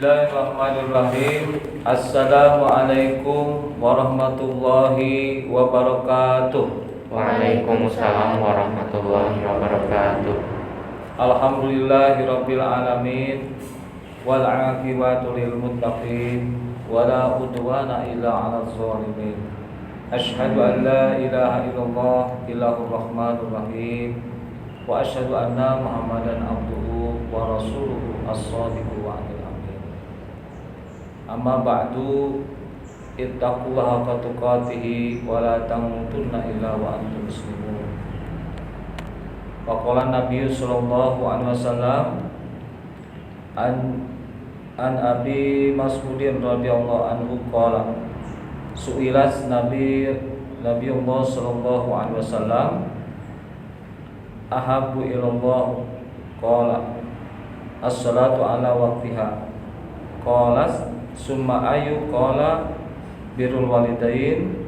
Bismillahirrahmanirrahim. Assalamualaikum warahmatullahi wabarakatuh. Waalaikumsalam warahmatullahi wabarakatuh. Alhamdulillahirabbil alamin wal 'aqibatu lil muttaqin wala udwana illa 'alal zalimin. Asyhadu an la ilaha illallah illahur rahmanur rahim wa asyhadu anna Muhammadan abduhu wa rasuluhu as-shadiqul wa'dil amin. Amma ba'du, ittaqullaha haqqa tuqatih wa la tamutunna illa wa antum muslimun. Wa qala Nabi sallallahu alaihi wasallam an Abi Mas'udin radhiyallahu anhu qala su'ilas Nabiullah sallallahu alaihi wasallam ahabbu ilallah qala as-salatu ala waqtiha qala summa ayu qala birrul walidain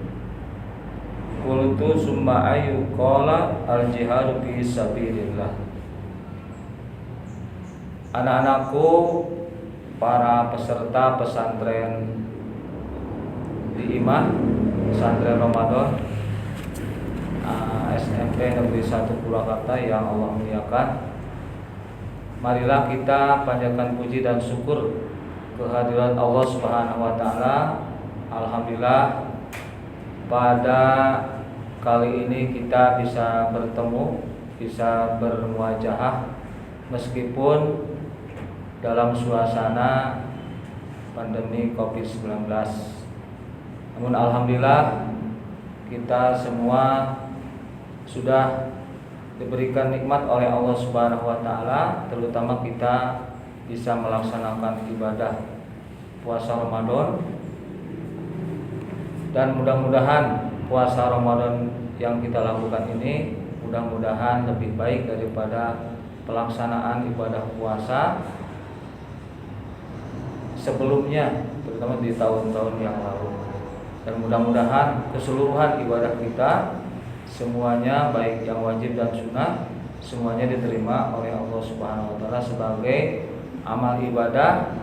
qultu summa ayu qala al-jihadu fi sabilillah. Anak-anakku, para peserta pesantren di Imah, pesantren Ramadan SMP Negeri 1 Purwakarta yang Allah muliakan, marilah kita panjatkan puji dan syukur kehadirat Allah Subhanahu wa taala. Alhamdulillah, pada kali ini kita bisa bertemu, bisa bermuajahah meskipun dalam suasana pandemi Covid-19. Namun alhamdulillah kita semua sudah diberikan nikmat oleh Allah Subhanahu wa taala, terutama kita bisa melaksanakan ibadah puasa Ramadan, dan mudah-mudahan puasa Ramadan yang kita lakukan ini mudah-mudahan lebih baik daripada pelaksanaan ibadah puasa sebelumnya, terutama di tahun-tahun yang lalu. Dan mudah-mudahan keseluruhan ibadah kita semuanya, baik yang wajib dan sunnah, semuanya diterima oleh Allah Subhanahu wa taala sebagai amal ibadah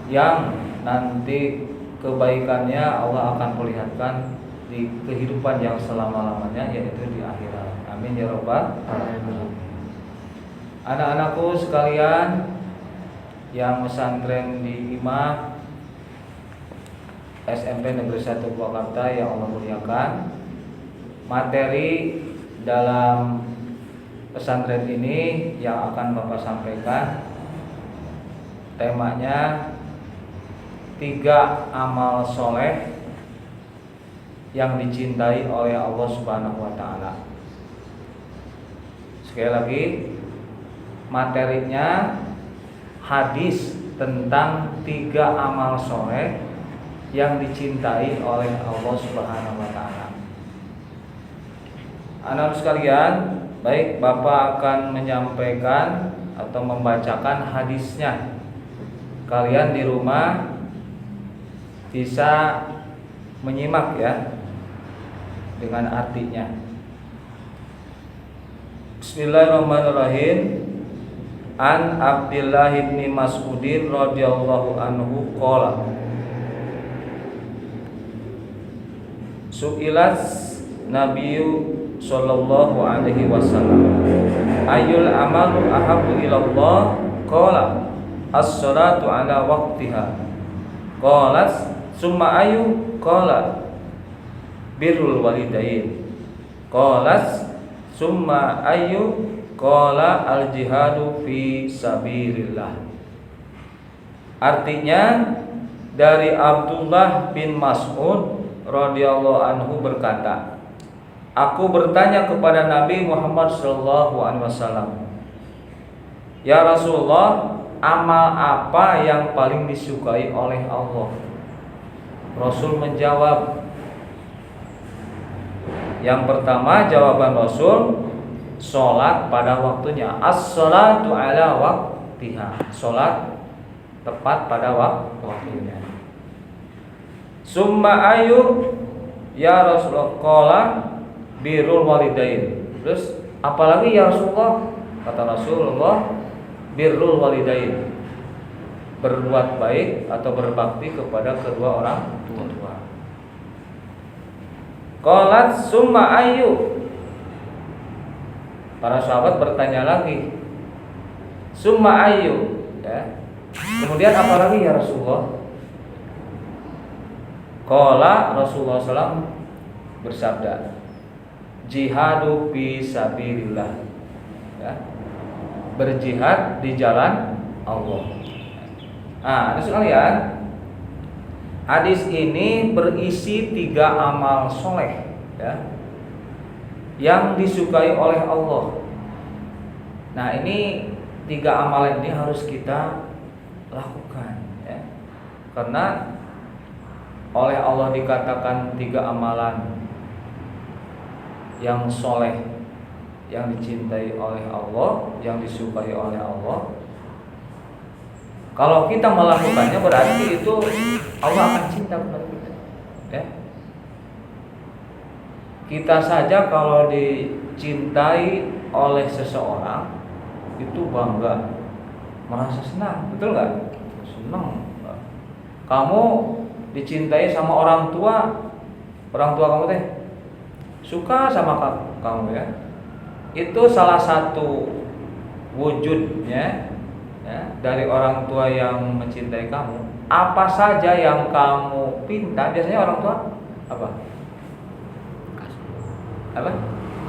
yang nanti kebaikannya Allah akan perlihatkan di kehidupan yang selama-lamanya, yaitu di akhirat. Amin ya rabbal alamin. Anak-anakku sekalian yang pesantren di Imah SMP Negeri 1 Purwakarta yang Allah muliakan, materi dalam pesantren ini yang akan Bapak sampaikan temanya 3 amal soleh yang dicintai oleh Allah Subhanahu wa taala. Sekali lagi, materinya hadis tentang 3 amal soleh yang dicintai oleh Allah Subhanahu wa taala. Anak sekalian, baik Bapak akan menyampaikan atau membacakan hadisnya. Kalian di rumah bisa menyimak ya dengan artinya. Bismillahirrahmanirrahim. An Abdullah bin Mas'udin radhiyallahu anhu qala su'ilas Nabiyyu sallallahu alaihi wasallam ayyul amalu ahabbu ilallah qala as-salatu ala waqtiha qala summa ayu qala birrul walidain qala summa ayu qala al-jihadu fi sabilillah. Artinya, dari Abdullah bin Mas'ud radhiyallahu anhu berkata, aku bertanya kepada Nabi Muhammad sallallahu alaihi wasallam, ya Rasulullah, amal apa yang paling disukai oleh Allah? Rasul menjawab, yang pertama jawaban Rasul, sholat pada waktunya. As-sholatu ala waqtiha, sholat tepat pada waktunya. Summa ayu ya Rasulullah qala birrul walidain. Terus apalagi ya Rasulullah? Kata Rasulullah, birrul walidain. berbuat baik atau berbakti kepada kedua orang tua. Qalat summa ayu. Para sahabat bertanya lagi, summa ayu, ya. Kemudian apa lagi ya Rasulullah? Qala Rasulullah SAW bersabda, jihadu fi sabilillah, ya. Berjihad di jalan Allah. Nah, sekalian, hadis ini berisi 3 amal soleh, ya, yang disukai oleh Allah. Nah, ini 3 amalan ini harus kita lakukan, ya. Karena oleh Allah dikatakan 3 amalan yang soleh, yang dicintai oleh Allah, yang disukai oleh Allah. Kalau kita melakukannya berarti itu Allah akan cinta kepada kita, ya. Kita saja kalau dicintai oleh seseorang itu bangga, merasa senang, betul nggak? Senang. Kamu dicintai sama orang tua kamu teh suka sama kamu, ya. Itu salah satu wujudnya, ya, dari orang tua yang mencintai kamu. Apa saja yang kamu pinta, biasanya orang tua apa?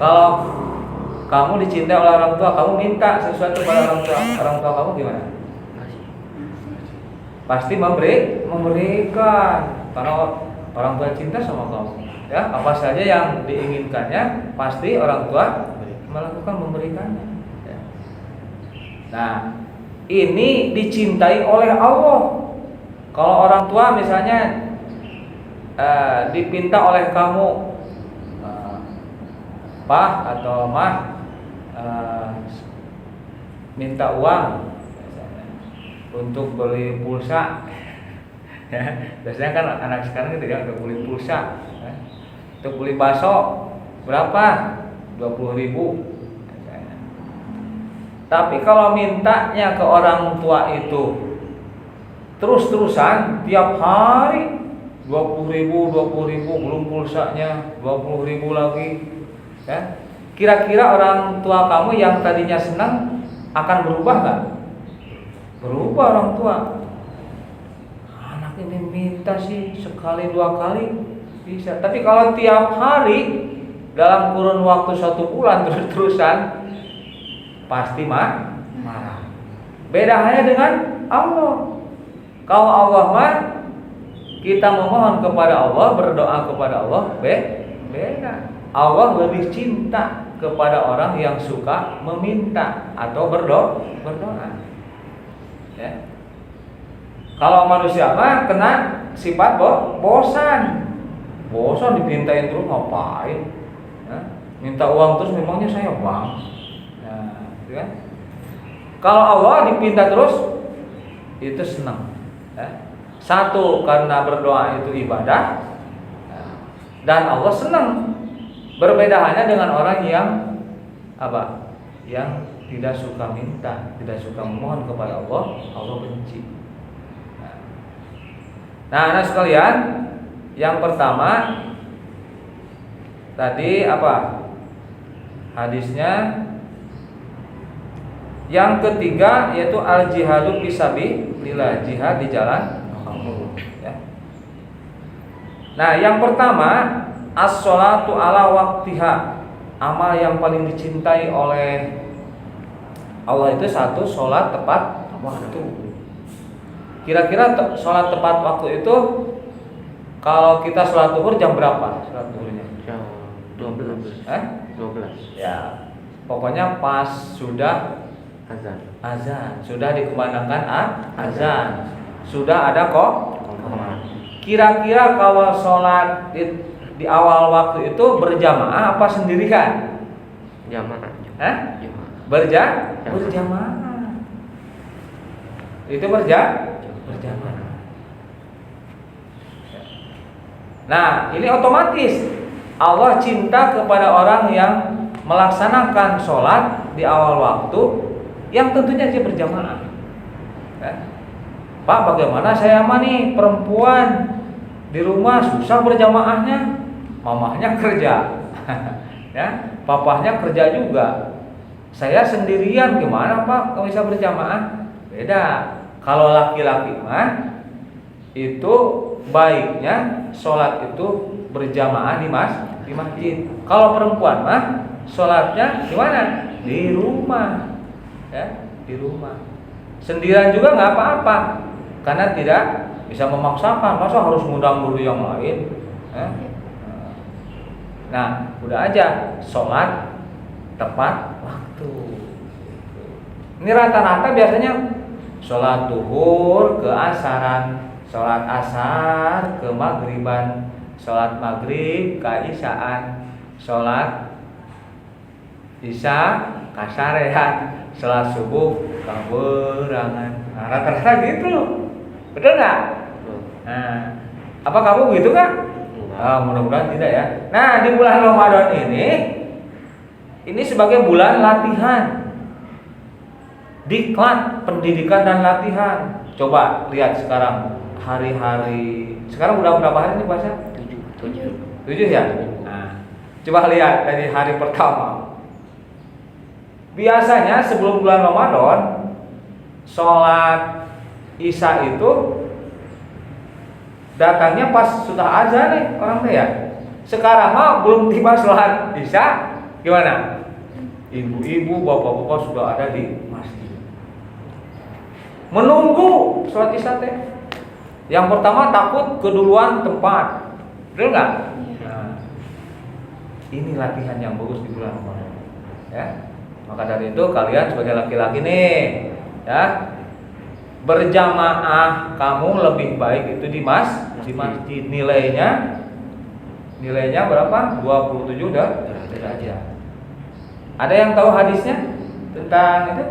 Kalau kamu dicintai oleh orang tua, kamu minta sesuatu pada orang tua kamu gimana? Pasti memberikan, karena orang tua cinta sama kamu, ya. Apa saja yang diinginkannya pasti orang tua memberikannya, ya. Nah, ini dicintai oleh Allah. Kalau orang tua misalnya dipinta oleh kamu, Pak atau Mah, minta uang misalnya, untuk beli pulsa, ya. Biasanya kan anak sekarang gitu, ya, untuk beli pulsa, ya. Untuk beli bakso berapa? 20.000 misalnya. Tapi kalau mintanya ke orang tua itu terus-terusan tiap hari 20.000 belum pulsanya 20.000 lagi, ya. Kira-kira orang tua kamu yang tadinya senang akan berubah nggak? Berubah orang tua. Anak ini minta sih sekali 2 kali bisa, tapi kalau tiap hari dalam kurun waktu 1 bulan terus-terusan pasti marah. Beda hanya dengan Allah. Kalau Allah mah kita memohon kepada Allah, berdoa kepada Allah, beda. Allah lebih cinta kepada orang yang suka meminta atau berdoa. Ya. Kalau manusia mah kena sifat bosan dipintain terus, ngapain? Ya. Minta uang terus, memangnya saya bang? Nah, ya. Kalau Allah dipinta terus, itu senang. Ya. Satu, karena berdoa itu ibadah, dan Allah senang. Berbeda halnya dengan orang yang apa? Yang tidak suka minta, tidak suka memohon kepada Allah, Allah benci. Nah, anak sekalian, yang pertama tadi apa? Hadisnya. Yang ketiga yaitu al-jihadu fisabilillah, jihad di jalan Allah, ya. Nah, yang pertama as-sholatu ala waktiha, amal yang paling dicintai oleh Allah itu satu, sholat tepat waktu. Kira-kira sholat tepat waktu itu, kalau kita sholat zuhur jam berapa? Sholat zuhurnya? Jam 12. 12. Ya, pokoknya pas sudah azan, sudah dikumandangkan azan, sudah ada kok. Kira-kira kalau sholat di awal waktu itu berjamaah apa sendirian? Jamaah. Berjamaah. Itu berjamaah. Nah, ini otomatis Allah cinta kepada orang yang melaksanakan sholat di awal waktu, yang tentunya dia berjamaah. Pak, bagaimana saya mah nih perempuan di rumah susah berjamaahnya, mamahnya kerja, ya, papahnya kerja juga. Saya sendirian gimana Pak kalau bisa berjamaah? Beda. Kalau laki-laki mah itu baiknya sholat itu berjamaah di masjid. Kalau perempuan mah sholatnya di mana? Di rumah, ya, di rumah. Sendirian juga nggak apa-apa, karena tidak bisa memaksakan. Masa harus ngundang dulu yang lain? Nah, udah aja sholat tepat waktu. Ini rata-rata biasanya sholat duhur ke asaran, sholat asar ke maghriban, sholat maghrib ke isyaan, sholat isya kasarehan, sholat subuh kaberangan. Nah, rata-rata gitu, betul nggak? Nah, apa kamu gitu nggak? Mudah-mudahan tidak ya. Nah, di bulan Ramadan ini sebagai bulan latihan, diklat pendidikan dan latihan. Coba lihat sekarang hari-hari. Sekarang udah berapa hari ini puasa? 7 ya. Nah, coba lihat dari hari pertama. Biasanya sebelum bulan Ramadan sholat isya itu datangnya pas sudah azan nih orang teh ya. Sekarang mah belum tiba sholat isya, gimana? Ibu-ibu, bapak-bapak sudah ada di masjid menunggu sholat isya teh. Yang pertama takut keduluan tempat, betul nggak? Nah, ini latihan yang bagus di bulan Ramadan, ya. Maka dari itu kalian sebagai laki-laki nih, ya, berjamaah kamu lebih baik itu di masjid. Nilainya berapa? 27 derajat. Ada yang tahu hadisnya tentang itu?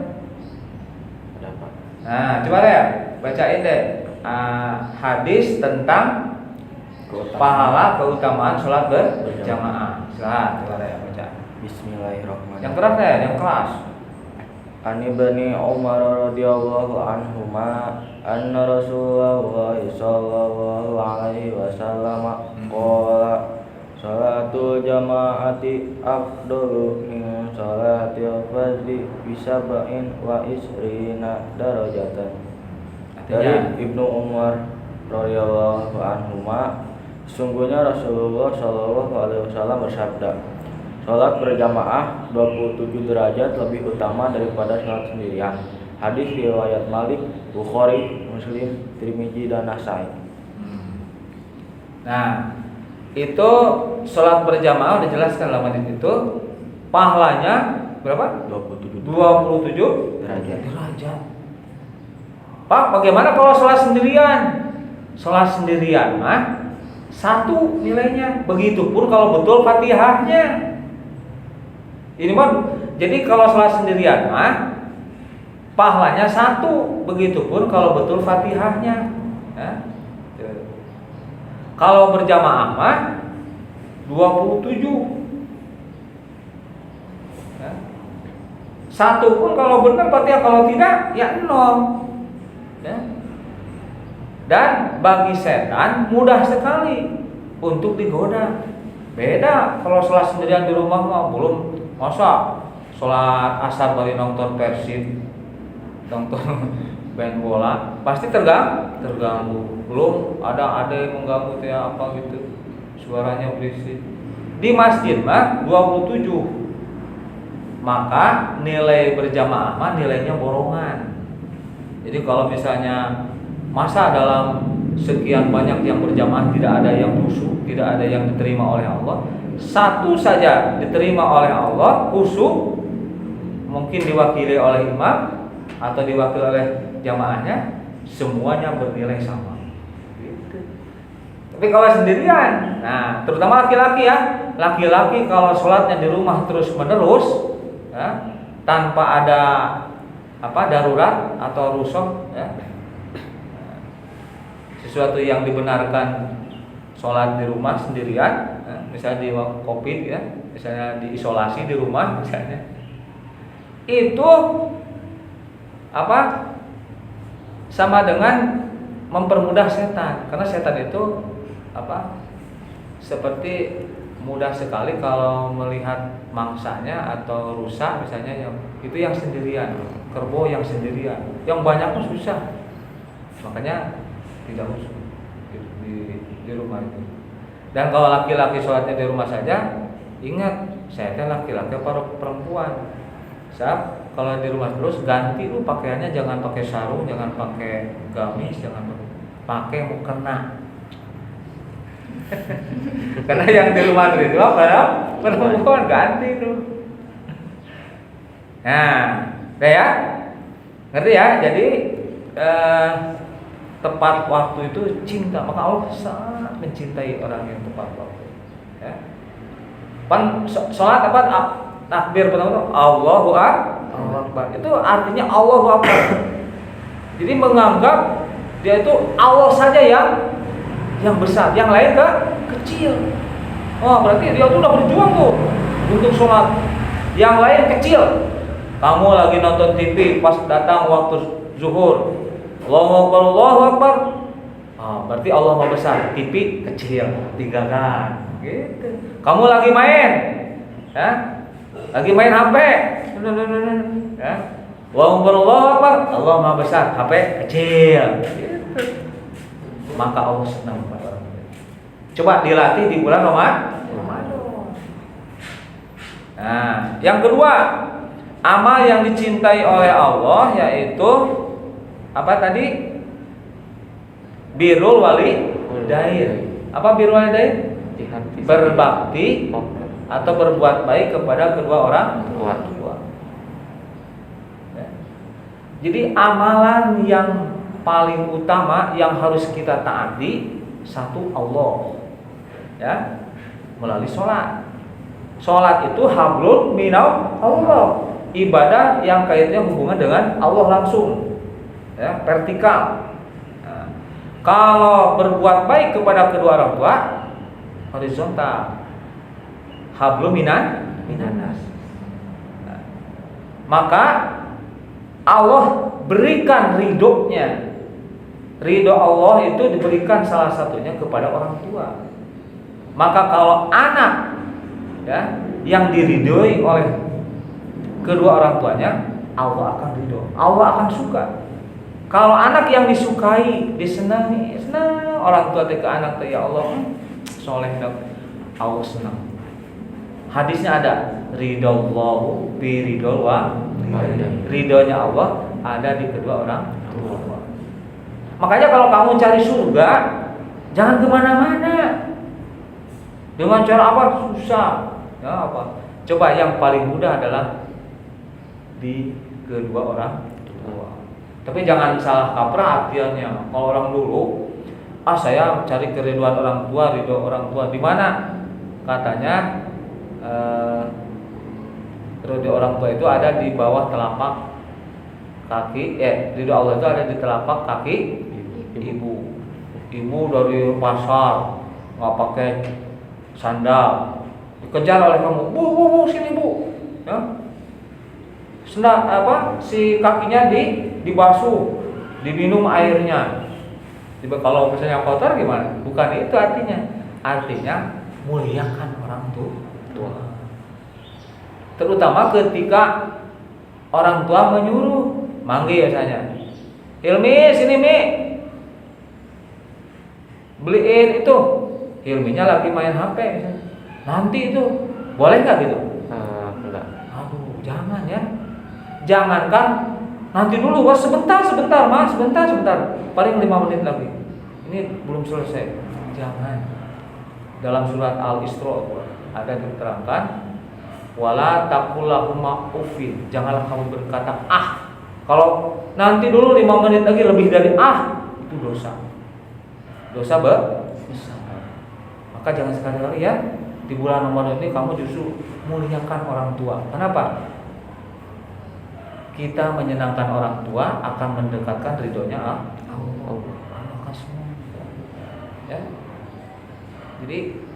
Ada Pak. Nah, coba ya bacain deh hadis tentang pahala keutamaan sholat berjamaah. Silakan, coba ya baca. Bismillahirrahmanirrahim. Yang keras ya, yang keras. Ani bani Umar radhiyallahu anhuma anna Rasulullah sallallahu alaihi wasallam qala salatul jamaati afdalu min salatil fardhi bisab'in wa isrina darajatan. Dari Ibnu Umar radhiyallahu anhuma, sesungguhnya Rasulullah sallallahu alaihi wasallam bersabda, salat berjamaah 27 derajat lebih utama daripada salat sendirian. Hadis riwayat Malik, Bukhari, Muslim, Tirmizi dan Nasai. Nah, itu sholat berjamaah udah jelaskan dalam hadis itu pahalanya berapa? 27 derajat. Pak, bagaimana kalau sholat sendirian? Sholat sendirian mah 1 nilainya. Begitupun kalau betul Fatihahnya. Ini mah jadi kalau sholat sendirian mah pahalanya 1, begitupun kalau betul Fatihahnya. Ya. Kalau berjamaah mah 27. Ya. 1 pun kalau benar Fatihah, kalau tidak ya 0. Ya. Dan bagi setan mudah sekali untuk digoda. Beda kalau sholat sendirian di rumah mah belum. Masa sholat asar bagi nonton Persib, nonton main bola, pasti terganggu. Belum ada yang mengganggu ya apa gitu, suaranya berisik. Di masjid mah 27. Maka nilai berjamaah mah nilainya borongan. Jadi kalau misalnya masa dalam sekian banyak yang berjamaah tidak ada yang khusyuk, tidak ada yang diterima oleh Allah, 1 saja diterima oleh Allah khusyuk, mungkin diwakili oleh imam atau diwakili oleh jamaahnya, semuanya bernilai sama. Gitu. Tapi kalau sendirian, nah terutama laki-laki ya, laki-laki kalau sholatnya di rumah terus menerus, ya, tanpa ada darurat atau rusuh, ya, sesuatu yang dibenarkan sholat di rumah sendirian, misalnya di COVID ya, misalnya diisolasi di rumah misalnya, itu sama dengan mempermudah setan, karena setan itu seperti mudah sekali kalau melihat mangsanya atau rusa misalnya yang sendirian, kerbau yang sendirian, yang banyak pun susah, makanya tidak musuh di rumah itu. Dan kalau laki-laki sholatnya di rumah saja, ingat saya kan laki-laki atau perempuan. Siap, kalau di rumah terus ganti lu pakaiannya, jangan pakai sarung, jangan pakai gamis, jangan pakai mukena. Karena yang di rumah itu apa ya? Perempuan ganti itu. Nah, udah ya? Ngerti ya? Jadi tepat waktu itu cinta, maka Allah sangat mencintai orang yang tepat waktu. Ya. Sholat apa? Takbir pertama Allahu Akbar. Itu artinya Allahu Akbar. Jadi menganggap dia itu Allah saja yang besar, yang lain kecil. Oh, berarti dia tuh udah berjuang tuh untuk sholat. Yang lain kecil. Kamu lagi nonton TV pas datang waktu zuhur, Allahu Akbar, Allahu Akbar. Berarti Allah Maha besar, TV kecil, tinggalkan. Gitu. Kamu lagi main, ya? Lagi main HP, ya? Allahu Akbar, Allahu Akbar, Allah Maha besar, HP kecil. Gitu. Maka Allah senang pada orang itu. Coba dilatih di bulan Ramadan. Nah, yang kedua, amal yang dicintai oleh Allah yaitu apa tadi? Birrul walidain. Apa birrul walidain? Berbakti atau berbuat baik kepada kedua orang tua. Ya. Jadi amalan yang paling utama yang harus kita taati, satu Allah, ya, melalui sholat. Sholat itu hablum minal Allah, ibadah yang kaitannya hubungan dengan Allah langsung, ya, vertikal. Nah, kalau berbuat baik kepada kedua orang tua, horizontal, hablum minanas. Nah, maka Allah berikan ridhonya. Ridho Allah itu diberikan salah satunya kepada orang tua. Maka kalau anak, ya, yang diridhoi oleh kedua orang tuanya, Allah akan ridho, Allah akan suka. Kalau anak yang disukai, disenangi, senang orang tua ke anak, ya Allah, soleh, Allah senang. Hadisnya ada, ridallahu bi ridol wa ridhonya Allah ada di kedua orang tua. Makanya kalau kamu cari surga, jangan kemana-mana. Dengan cara apa? Susah. Ya apa? Coba yang paling mudah adalah di kedua orang tua. Tapi jangan salah kaprah artiannya. Kalau orang dulu, saya cari keriduan orang tua, ridho orang tua di mana? Katanya ridho orang tua itu ada di bawah telapak kaki. Ridho Allah itu ada di telapak kaki ibu. Ibu dari pasar nggak pakai sandal, dikejar oleh kamu, bu sini bu, ya. Sendal si kakinya dibasuh, diminum airnya. Kalau misalnya kotor gimana? Bukan itu artinya. Artinya muliakan orang tua. Terutama ketika orang tua menyuruh, manggil biasanya. Hilmi, sini Mi, beliin itu. Hilminya lagi main HP misalnya. Nanti itu boleh nggak gitu? Enggak. Aduh, jangan ya. Jangankan nanti dulu, sebentar Mas, sebentar. Paling 5 menit lagi. Ini belum selesai. Jangan. Dalam surat Al-Isra ada diterangkan, wala taqul lahum uffin. Janganlah kamu berkata Kalau nanti dulu 5 menit lagi lebih dari itu dosa. Dosa besar. Maka jangan sekali-kali ya di bulan Ramadan ini kamu justru muliakan orang tua. Kenapa? Kita menyenangkan orang tua akan mendekatkan ridhonya Allah akan semua. Ya. Jadi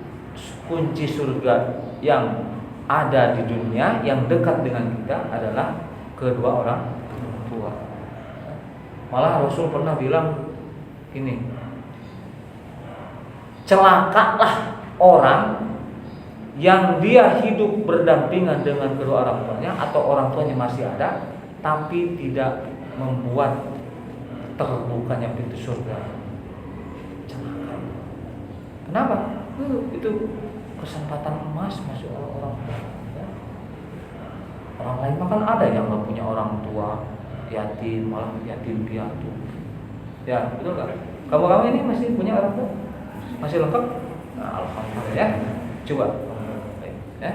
kunci surga yang ada di dunia yang dekat dengan kita adalah kedua orang tua. Malah Rasul pernah bilang ini, celakalah orang yang dia hidup berdampingan dengan kedua orang tuanya atau orang tuanya masih ada, tapi tidak membuat terbukanya pintu surga. Celaka. Kenapa? Itu kesempatan emas masuk orang tua. Ya. Orang lain makan ada yang nggak punya orang tua, yatim, malah yatim piatu. Ya, betul nggak? Kamu ini masih punya orang tua? Masih lengkap? Nah, alhamdulillah ya. Coba, ya.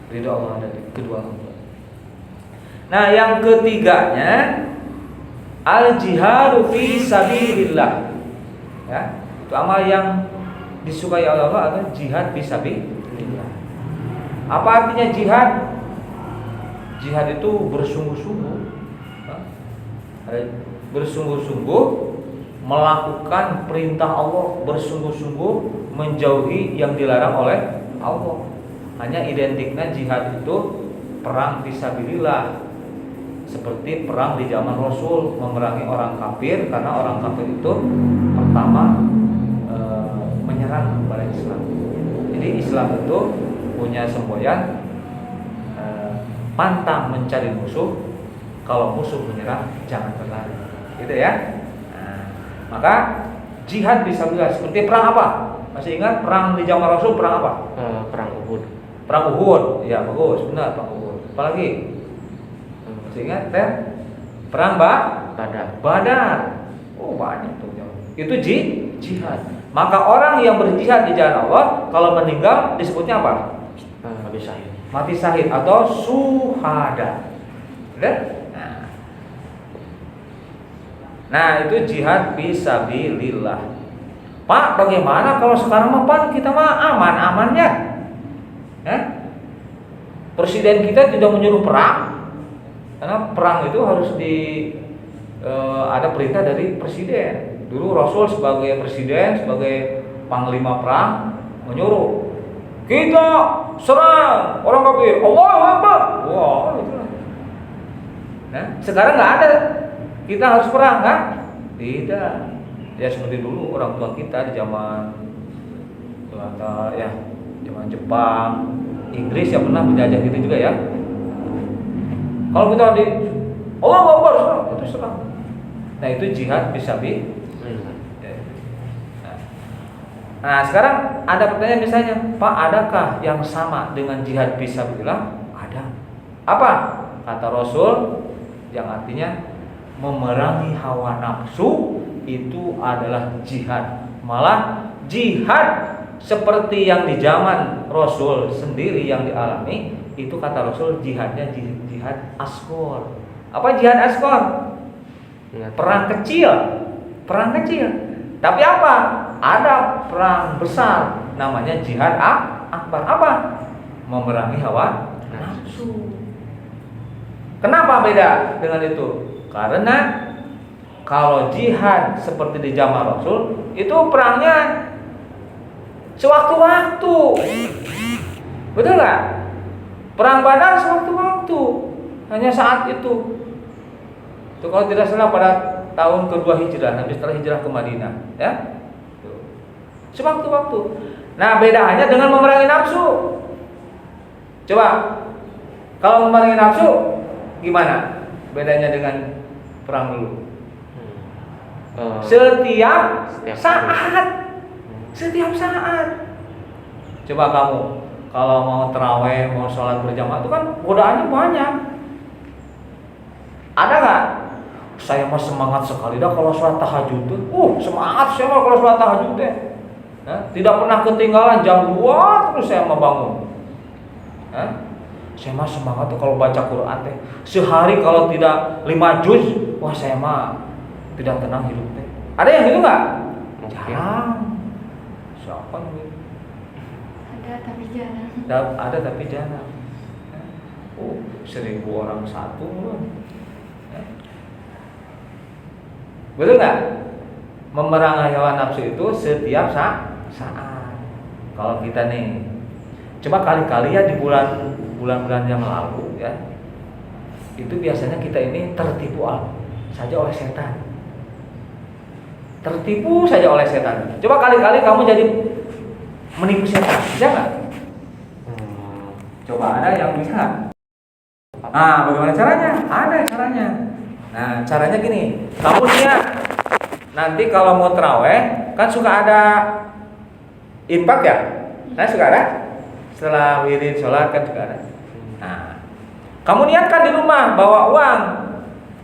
Ridho Allah dari kedua orang tua. Nah, yang ketiganya al-jihadu fi sabilillah. Ya, itu amal yang disukai oleh Allah adalah jihad fi sabilillah. Apa artinya jihad? Jihad itu bersungguh-sungguh, bersungguh-sungguh melakukan perintah Allah, bersungguh-sungguh menjauhi yang dilarang oleh Allah. Hanya identiknya jihad itu perang fisabilillah, seperti perang di zaman Rasul, memerangi orang kafir, karena orang kafir itu pertama menyerang kepada Islam. Jadi Islam itu punya semboyan pantang mencari musuh, kalau musuh menyerang jangan berlari, gitu ya. Nah, maka jihad fisabilillah seperti perang apa? Masih ingat perang di zaman Rasul perang apa? Perang Uhud. Perang Uhud, ya bagus, benar perang Uhud. Apalagi? Masih ingat perang Badar. Oh banyak tuh. Itu jihad. Maka orang yang berjihad di jalan Allah kalau meninggal disebutnya apa? Mati syahid atau syuhada. Nah, itu jihad fisabilillah. Pak, bagaimana kalau sekarang mah kita mah aman-aman ya? Presiden kita tidak menyuruh perang, karena perang itu harus ada perintah dari presiden. Dulu Rasul sebagai presiden, sebagai panglima perang menyuruh kita serang orang kafir. Allahu Akbar. Wah, itu. Nah, sekarang nggak ada. Kita harus perang kan? Tidak. Ya seperti dulu orang tua kita di zaman zaman Jepang, Inggris yang pernah menjajah kita juga ya. Kalau kita di Allahu Akbar, itu serang. Nah, itu jihad fisabilillah. Nah, sekarang ada pertanyaan misalnya, Pak, adakah yang sama dengan jihad fisabilillah? Ada. Apa? Kata Rasul, yang artinya memerangi hawa nafsu itu adalah jihad. Malah jihad seperti yang di zaman Rasul sendiri yang dialami, itu kata Rasul jihadnya jihad asghar. Apa jihad asghar? Perang kecil. Tapi apa? Ada perang besar namanya jihad akbar. Apa? Memerangi hawa nafsu. Kenapa beda dengan itu? Karena kalau jihad seperti di zaman Rasul itu perangnya sewaktu-waktu. Betul nggak? Perang Badar sewaktu-waktu, hanya saat itu. Itu kalau tidak salah pada tahun kedua hijrah, Nabi setelah hijrah ke Madinah, ya. Sewaktu-waktu. Nah, bedanya dengan memerangi nafsu. Coba, kalau memerangi nafsu gimana? Bedanya dengan perang dulu. Setiap saat. Coba kamu kalau mau terawih, mau sholat berjamaah itu kan godaannya banyak. Ada nggak? Saya mah semangat sekali dah kalau sholat tahajud tuh. Semangat saya mah kalau sholat tahajud teh. Tidak pernah ketinggalan jam 2 terus saya mau bangun. Saya mah semangat tuh kalau baca Quran teh. Sehari kalau tidak 5 juz, wah saya mah tidak tenang hidup teh. Ada yang gitu nggak? Jarang. Siapa nih? Ada tapi jarang. 1.000 orang satu. Betul nggak? Memerangi hawa nafsu itu setiap saat. Kalau kita nih, coba kali-kali ya di bulan-bulan yang lalu ya, itu biasanya kita ini tertipu saja oleh setan. tertipu saja oleh setan. Coba kali-kali kamu jadi menipu setan, bisa nggak? Coba ada yang bisa. Bagaimana caranya? Ada caranya. Nah, caranya gini. Kamu niat nanti kalau mau terawih kan suka ada infak ya? Nah, suka ada. Setelah wirid sholat kan suka ada. Nah, kamu niatkan di rumah bawa uang.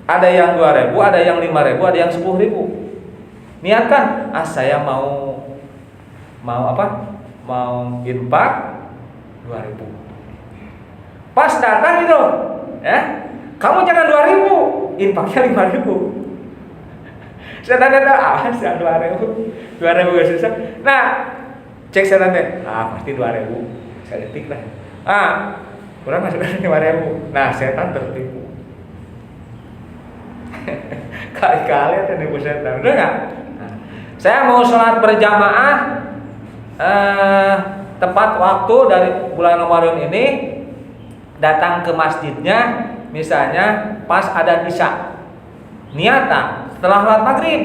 Ada yang 2.000, ada yang 5.000, ada yang 10.000. Niatkan, saya mau apa? Mau infak 2.000. Pas datang itu, ya, kamu jangan 2.000, infaknya 5.000. Setan ada, saya 2.000 gak susah. Nah, cek setan pasti 2.000. Saya ketik lah. Kurang masuk 5.000. Nah, setan tertipu. Kali-kali ada nipu setan, udah nggak? Saya mau sholat berjamaah tepat waktu dari bulan Ramadan ini, datang ke masjidnya misalnya pas ada isya. Niatan setelah sholat maghrib,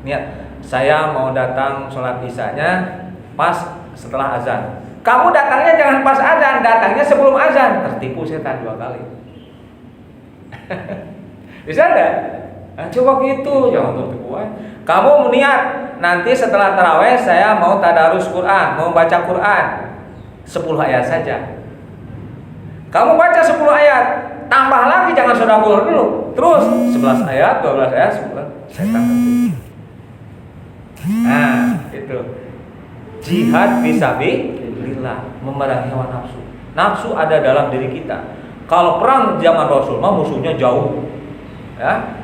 niat saya mau datang sholat isyanya pas setelah azan. Kamu datangnya jangan pas azan, datangnya sebelum azan. Tertipu setan 2 kali. Bisa enggak? Nah, coba gitu, jangan tertipu. Kamu niat nanti setelah taraweh saya mau tadarus Quran, mau baca Quran 10 ayat saja. Kamu baca 10 ayat, tambah lagi jangan sedekah dulu. Terus 11 ayat, 12 ayat, 11 setan tertipu. Nah, itu. Jihad fisabilillah, memerangi hawa nafsu. Nafsu ada dalam diri kita. Kalau perang zaman Rasul mah musuhnya jauh. Ya.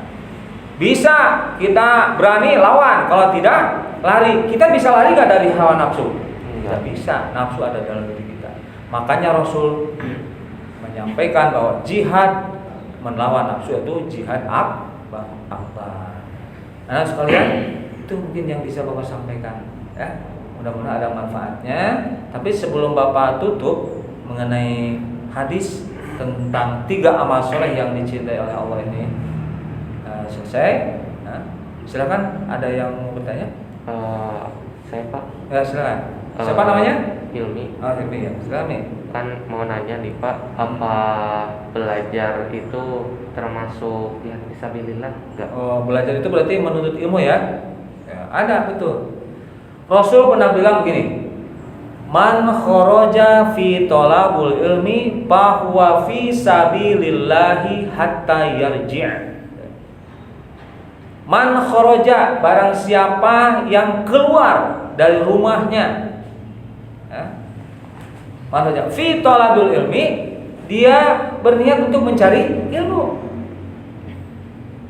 Bisa kita berani lawan, kalau tidak lari. Kita bisa lari gak dari hawa nafsu? Tidak bisa, nafsu ada dalam diri kita. Makanya Rasul menyampaikan bahwa jihad melawan nafsu itu jihad akbar. Nah, sekalian, itu mungkin yang bisa Bapak sampaikan, ya. Mudah-mudahan ada manfaatnya. Tapi sebelum Bapak tutup mengenai hadis tentang 3 amal soleh yang dicintai oleh Allah ini selesai. Silakan, ada yang mau bertanya? Saya Pak. Ya, silakan. Siapa namanya? Hilmi. Hilmi ya. Silakan nih. Kan mau nanya nih Pak, apa belajar itu termasuk ya fisabilillah enggak? Belajar itu berarti menuntut ilmu ya? Ada, betul. Rasul pernah bilang begini, man kharaja fi talabul ilmi fahuwa fi sabilillahi hatta yarji'. Man kharaja, barang siapa yang keluar dari rumahnya, man kharaja fi talabul ilmi, dia berniat untuk mencari ilmu,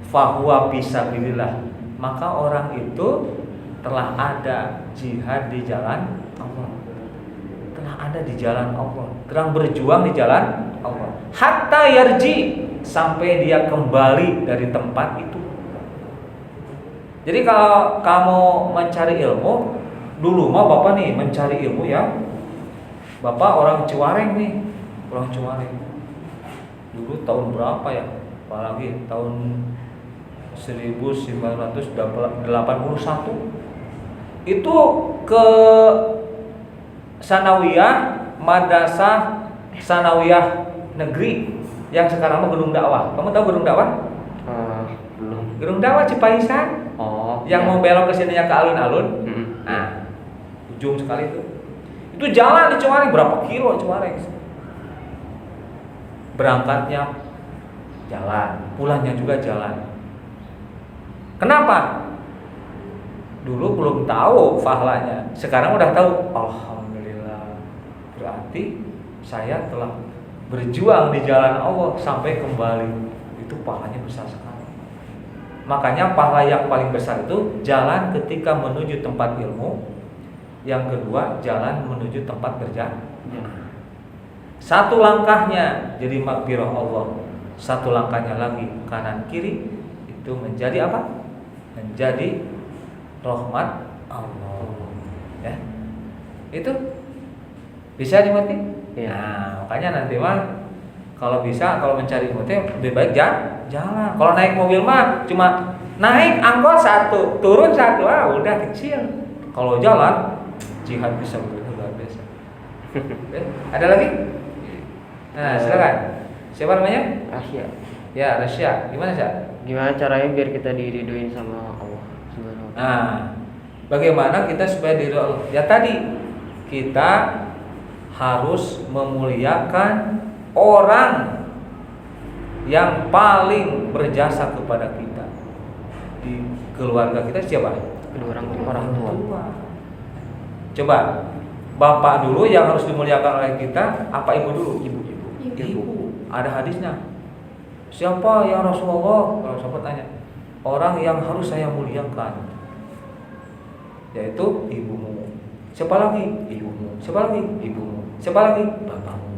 fahuwa fi sabilillah, maka orang itu telah ada jihad di jalan Allah, telah ada di jalan Allah, telah berjuang di jalan Allah. Hatta yarji, sampai dia kembali dari tempat itu. Jadi kalau kamu mencari ilmu, dulu mah Bapak nih mencari ilmu ya, Bapak orang Ciwareng nih, orang Ciwareng. Dulu tahun berapa ya? Apalagi tahun 1981. Itu ke Sanawiyah, Madrasah Sanawiyah Negeri yang sekarang mah Gedung Dakwah. Kamu tahu Gedung Dakwah? Belum. Gedung Dakwah Cipaisan. Yang mau belok ke sininya ke alun-alun. Nah, ujung sekali itu. Itu jalan di Ciwareng, berapa kilo Ciwareng? Berangkatnya jalan, pulangnya juga jalan. Kenapa? Dulu belum tahu pahalanya, sekarang udah tahu. Alhamdulillah, berarti saya telah berjuang di jalan Allah sampai kembali. Itu pahalanya besar sekali. Makanya pahala yang paling besar itu jalan ketika menuju tempat ilmu. Yang kedua, jalan menuju tempat kerja. Satu langkahnya jadi maghfirah Allah, satu langkahnya lagi kanan kiri itu menjadi apa? Menjadi rahmat Allah. Ya. Itu bisa dimengerti? Ya. Nah, makanya nanti mah kalau bisa, kalau mencari ilmu lebih baik jalan. Kalau naik mobil mah cuma naik angkot satu, turun satu, udah kecil. Kalau jalan jihad bisa luar biasa. Ada lagi? Nah, silakan. Siapa namanya? Asia. Ya, Rasya. Gimana, Sya? Gimana caranya biar kita diriduin sama Allah Subhanahu wa taala? Nah, bagaimana kita supaya diri Allah? Ya tadi kita harus memuliakan orang yang paling berjasa kepada kita di keluarga kita. Siapa? Kedua orang tua. Coba bapak dulu yang harus dimuliakan oleh kita, apa ibu dulu? Ibu. Ada hadisnya. Siapa ya Rasulullah? Kalau sahabat tanya, orang yang harus saya muliakan, yaitu ibumu. Siapa lagi? Ibumu. Siapa lagi? Ibumu. Siapa lagi? Bapakmu.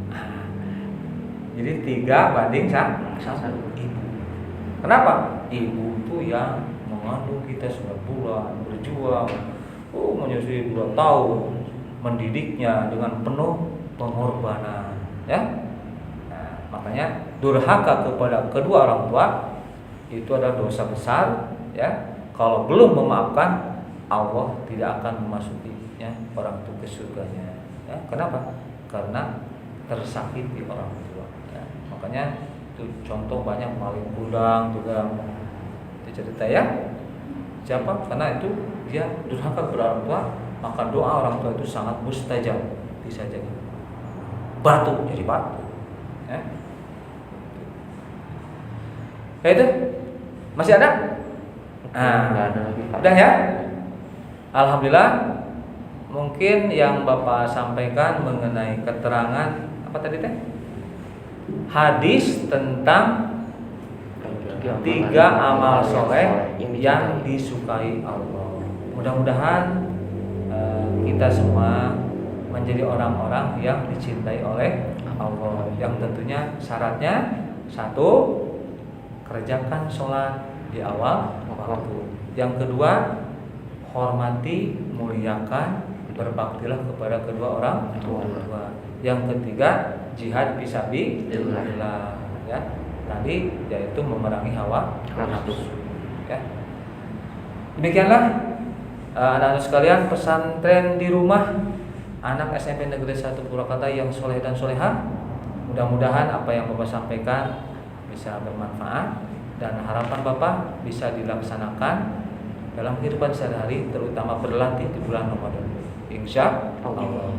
Jadi 3 banding 1. Ibu. Kenapa? Ibu itu yang mengandung kita 9 bulan, berjuang, menyusui 2 tahun, mendidiknya dengan penuh pengorbanan, ya. Nah, makanya durhaka kepada kedua orang tua itu adalah dosa besar, ya. Kalau belum memaafkan, Allah tidak akan memasukinya orang itu ke surganya. Ya, kenapa? Karena tersakiti orang tua. Ya. Makanya itu contoh banyak maling kudang juga itu cerita ya. Siapa? Karena itu dia durhaka kepada orang tua, maka doa orang tua itu sangat mustajab, bisa jadi batu jadi batu. Ya. Kayak itu masih ada? Nggak ada lagi, Pak. Udah ya. Alhamdulillah. Mungkin yang Bapak sampaikan mengenai keterangan apa tadi teh? Hadis tentang 3 amal soleh yang disukai Allah. Mudah-mudahan kita semua menjadi orang-orang yang dicintai oleh Allah. Yang tentunya syaratnya 1, kerjakan sholat di awal waktu. Yang kedua, hormati, muliakan, berbaktilah kepada kedua orang tua. Yang ketiga, jihad fisabilillah, ya. Tadi yaitu memerangi hawa nafsu. Ya. Demikianlah anak-anak sekalian, pesantren di rumah anak SMP Negeri 1 Purwakarta yang soleh dan solehah. Mudah-mudahan apa yang Bapak sampaikan bisa bermanfaat dan harapan Bapak bisa dilaksanakan dalam kehidupan sehari-hari, terutama berlatih di bulan Ramadan. Insya Allah.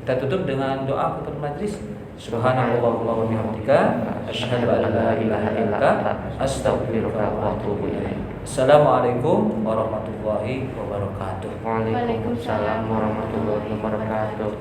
Kita tutup dengan doa kepada majelis. Subhanallahumma wa bihamdika asyhadu an la ilaha illa anta astaghfiruka wa atubu ilaik. Assalamualaikum warahmatullahi wabarakatuh. Waalaikumsalam warahmatullahi wabarakatuh.